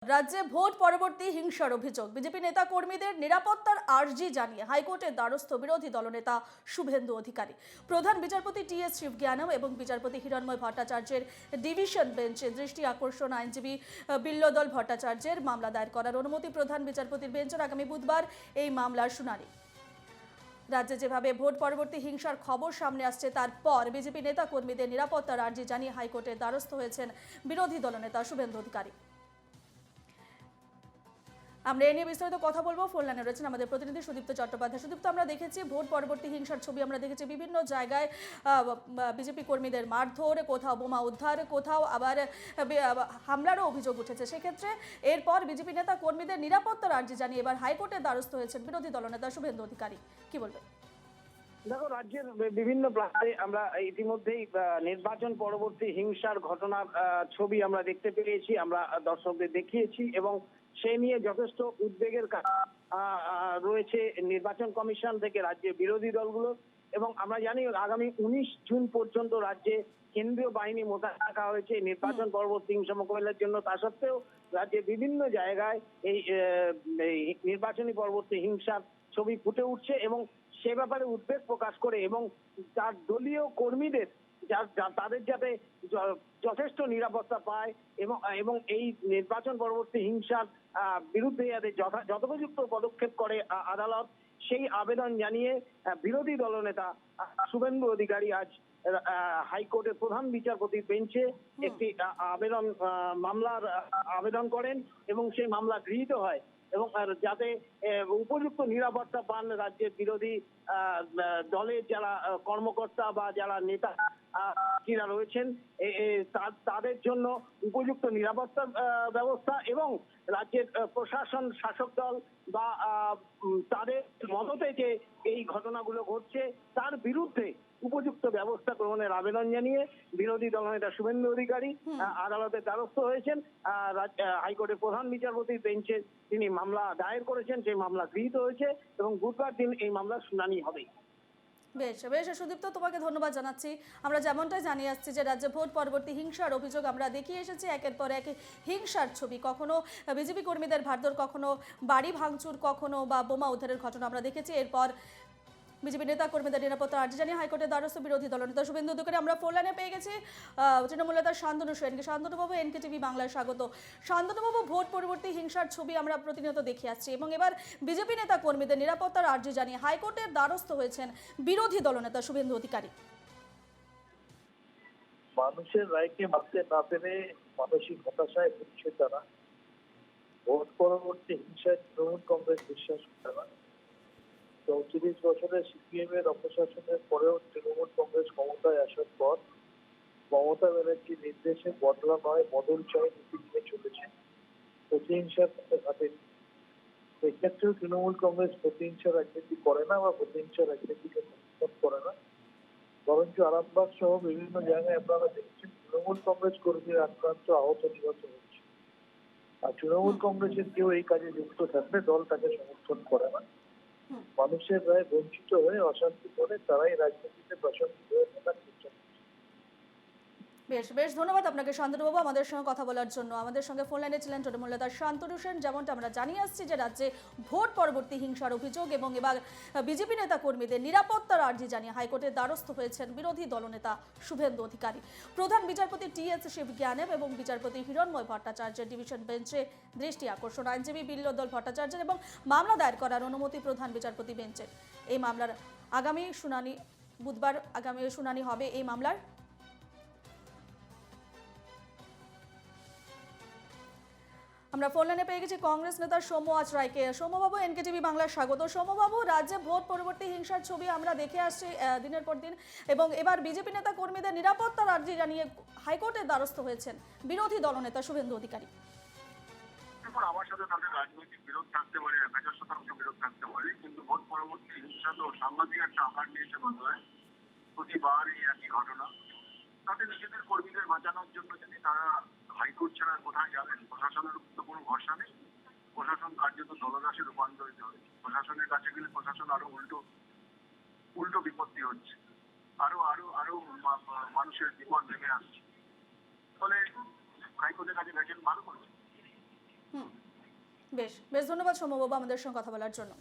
রাজ্যে ভোট পরবর্তী হিংসার অভিযোগ, বিজেপি নেতা কর্মীদের নিরাপত্তার আর্জি জানিয়ে হাইকোর্টের দ্বারস্থ বিরোধী দলনেতা শুভেন্দু অধিকারী। প্রধান বিচারপতি টি.এস. শিবজ্ঞানম এবং বিচারপতি হিরণময় ভট্টাচার্যের ডিভিশন বেঞ্চে দৃষ্টি আকর্ষণ আইনজীবী বিল্লদল ভট্টাচার্যের মামলা দায়ের করার অনুমতি। প্রধান বিচারপতির বেঞ্চের আগামী বুধবার এই মামলার শুনানি। রাজ্যে যেভাবে ভোট পরবর্তী হিংসার খবর সামনে আসছে তারপর বিজেপি নেতা কর্মীদের নিরাপত্তার আর্জি জানিয়ে হাইকোর্টের দ্বারস্থ হয়েছেন বিরোধী দলনেতা শুভেন্দু অধিকারী। আমরা এ নিয়ে বিস্তারিত কথা বলবো। ফোন লাইনে রয়েছেন আমাদের প্রতিনিধি সুদীপ্ত চট্টোপাধ্যায়। সুদীপ্ত, আমরা দেখেছি ভোট পরবর্তী হিংসার ছবি, আমরা দেখেছি বিভিন্ন জায়গায় বিজেপি কর্মীদের মারধর, কোথাও বোমা উদ্ধার, কোথাও আবার হামলারও অভিযোগ উঠেছে। সেক্ষেত্রে এরপর বিজেপি নেতা কর্মীদের নিরাপত্তার আর্জি জানিয়ে এবার হাইকোর্টের দ্বারস্থ হয়েছেন বিরোধী দলনেতা শুভেন্দু অধিকারী। কি বলবেন? দেখো, রাজ্যের বিভিন্ন প্রান্তে আমরা ইতিমধ্যেই নির্বাচন পরবর্তী হিংসার ঘটনার ছবি আমরা দেখতে পেয়েছি, আমরা দর্শকদের দেখিয়েছি এবং সে নিয়ে যথেষ্ট উদ্বেগের রয়েছে নির্বাচন কমিশন থেকে রাজ্যের বিরোধী দলগুলো। এবং আমরা জানি আগামী 19 জুন পর্যন্ত রাজ্যে কেন্দ্রীয় বাহিনী মোতায়েন রাখা হয়েছে নির্বাচন পরবর্তী হিংসা মোকাবিলার জন্য। তা সত্ত্বেও রাজ্যের বিভিন্ন জায়গায় এই নির্বাচনী পরবর্তী হিংসার ছবি ফুটে উঠছে এবং সে ব্যাপারে উদ্বেগ প্রকাশ করে এবং তার দলীয় কর্মীদের তাদের যাতে যথেষ্ট নিরাপত্তা পায় এবং এই নির্বাচন পরবর্তী হিংসার বিরুদ্ধে যাতে যথোপযুক্ত পদক্ষেপ করে আদালত, সেই আবেদন জানিয়ে বিরোধী দলনেতা শুভেন্দু অধিকারী আজ হাইকোর্টের প্রধান বিচারপতির বেঞ্চে একটি মামলার আবেদন করেন এবং সেই মামলা গৃহীত হয় এবং যাতে উপযুক্ত নিরাপত্তা পান রাজ্যের বিরোধী দলের যারা কর্মকর্তা বা যারা নেতা রয়েছেন তাদের জন্য উপযুক্ত নিরাপত্তা ব্যবস্থা এবং রাজ্যের প্রশাসন, শাসক দল বা তাদের মদতে যে এই ঘটনাগুলো ঘটছে তার বিরুদ্ধে উপযুক্ত ব্যবস্থা গ্রহণের আবেদন জানিয়ে বিরোধী দলনেতা শুভেন্দু অধিকারী আদালতের দ্বারস্থ হয়েছেন। হাইকোর্টের প্রধান বিচারপতির বেঞ্চে তিনি মামলা দায়ের করেছেন, সেই মামলা গৃহীত হয়েছে এবং বুধবার দিন এই মামলার শুনানি হবে। বেশ বেশ সুদীপ্ত, তোমাকে ধন্যবাদ জানাচ্ছি। আমরা যেমনটাই জানিয়ে আসছি যে রাজ্যে ভোট পরবর্তী হিংসার অভিযোগ আমরা দেখিয়ে এসেছি একের পর এক হিংসার ছবি, কখনো বিজেপি কর্মীদের মারধর, কখনো বাড়ি ভাঙচুর, কখনো বা বোমা উদ্ধারের ঘটনা আমরা দেখেছি। এরপর বিজেপি নেতা কর্মীদের নিরাপত্তা আর্জি জানিয়ে হাইকোর্টের দ্বারস্থ বিরোধী দলনেতা শুভেন্দু অধিকারী। আমরা ফোন লাইনে পেয়ে গেছি তৃণমূল নেতা শান্তনু সেনকে। শান্তনুবাবু, এনকেটিভি বাংলায় স্বাগত। শান্তনুবাবু, ভোট পরবর্তী হিংসার ছবি আমরা প্রতিনিয়ত দেখে আসছি এবং এবার বিজেপি নেতা কর্মীদের নিরাপত্তার আর্জি জানিয়ে হাইকোর্টের দ্বারস্থ হয়েছেন বিরোধী দলনেতা শুভেন্দু অধিকারী। মানুষের রায়কে মানতে না পেরে মানসিক হতাশায় ভুগছে তারা। ভোট পরবর্তী হিংসায় তৃণমূল কংগ্রেস বিশ্বাস করে না। 34 বছরের সিপিএম এর অপশাসনের পরেও তৃণমূল কংগ্রেস ক্ষমতায় আসার পর মমতা ব্যানার্জির নির্দেশে বদলা নয় বদল চাই নীতি নিয়ে চলেছে। প্রতিহিংসার পথে ঘাটেনি। এক্ষেত্রেও তৃণমূল কংগ্রেস প্রতিহিংসা রাজনীতি করে না বা প্রতিহিংসা রাজনীতিকে সমর্থন করে না, বরঞ্চ আরামবাগ সহ বিভিন্ন জায়গায় আপনারা দেখছেন তৃণমূল কংগ্রেস কর্মীরা আক্রান্ত, আহত, নিহত হচ্ছে। আর তৃণমূল কংগ্রেসের কেউ এই কাজে যুক্ত থাকলে দল তাকে সমর্থন করে না। মানুষের রায় বঞ্চিত হয়ে অশান্তি করে তারাই রাজনীতিতে প্রাসঙ্গিক হয়ে থাকার চেষ্টা করছে। বেশ বেশ ধন্যবাদ আপনাকে শান্তনুবাবু আমাদের সঙ্গে কথা বলার জন্য। আমাদের সঙ্গে ফোন লাইনে ছিলেন তৃণমূল নেতা শান্তনু সেন। যেমনটা আমরা জানিয়ে আসছি যে রাজ্যে ভোট পরবর্তী হিংসার অভিযোগ এবং এবার বিজেপি নেতা কর্মীদের নিরাপত্তার আর্জি জানিয়ে হাইকোর্টের দ্বারস্থ হয়েছেন বিরোধী দলনেতা শুভেন্দু অধিকারী। প্রধান বিচারপতি টি.এস. শিবজ্ঞানম এবং বিচারপতি হিরণময় ভট্টাচার্যের ডিভিশন বেঞ্চে দৃষ্টি আকর্ষণ আইনজীবী বিল্লদল ভট্টাচার্যের এবং মামলা দায়ের করার অনুমতি প্রধান বিচারপতি বেঞ্চের। এই মামলার আগামী শুনানি বুধবার শুনানি হবে এই মামলার। আমরা ফোন লাইনে পেয়ে গেছি কংগ্রেস নেতা সৌম্য আচরাইকে। সৌম্যবাবু, এনকেটিভি বাংলার স্বাগত। সৌম্যবাবু, রাজ্যে ভোট পরবর্তী হিংসার ছবি আমরা দেখে আসছি দিনের পর দিন এবং এবার বিজেপি নেতা কর্মীদের নিরাপত্তার আর্জি জানিয়ে হাইকোর্টের দ্বারস্থ হয়েছেন বিরোধী দলনেতা শুভেন্দু অধিকারী। এখন আমার সাথে তাদের রাজনৈতিক বিরোধ থাকতে পারে, 1000% বিরোধ থাকতে পারে, কিন্তু ভোট পরবর্তী হিংসা তো সাংঘাতিক একটা আকার নিয়েছে বাংলায়। প্রতিবারই একই ঘটনা। তাদের নিজেদের কর্মীদের বাঁচানোর জন্য যদি তারা হাইকোর্ট ছাড়া কোথায় যাবেন? প্রশাসনের উপর তো কোনো ভরসা নেই। প্রশাসন কার্যত দলদাসে রূপান্তরিত হয়েছে। প্রশাসনের কাছে গেলে প্রশাসন আরো উল্টো বিপত্তি হচ্ছে, আরো আরো আরো মানুষের বিপদ নেমে আসছে। ফলে হাইকোর্টের কাছে গেছেন, ভালো করেছে। বেশ বেশ ধন্যবাদ সৌম্যবাবু আমাদের সঙ্গে কথা বলার জন্য।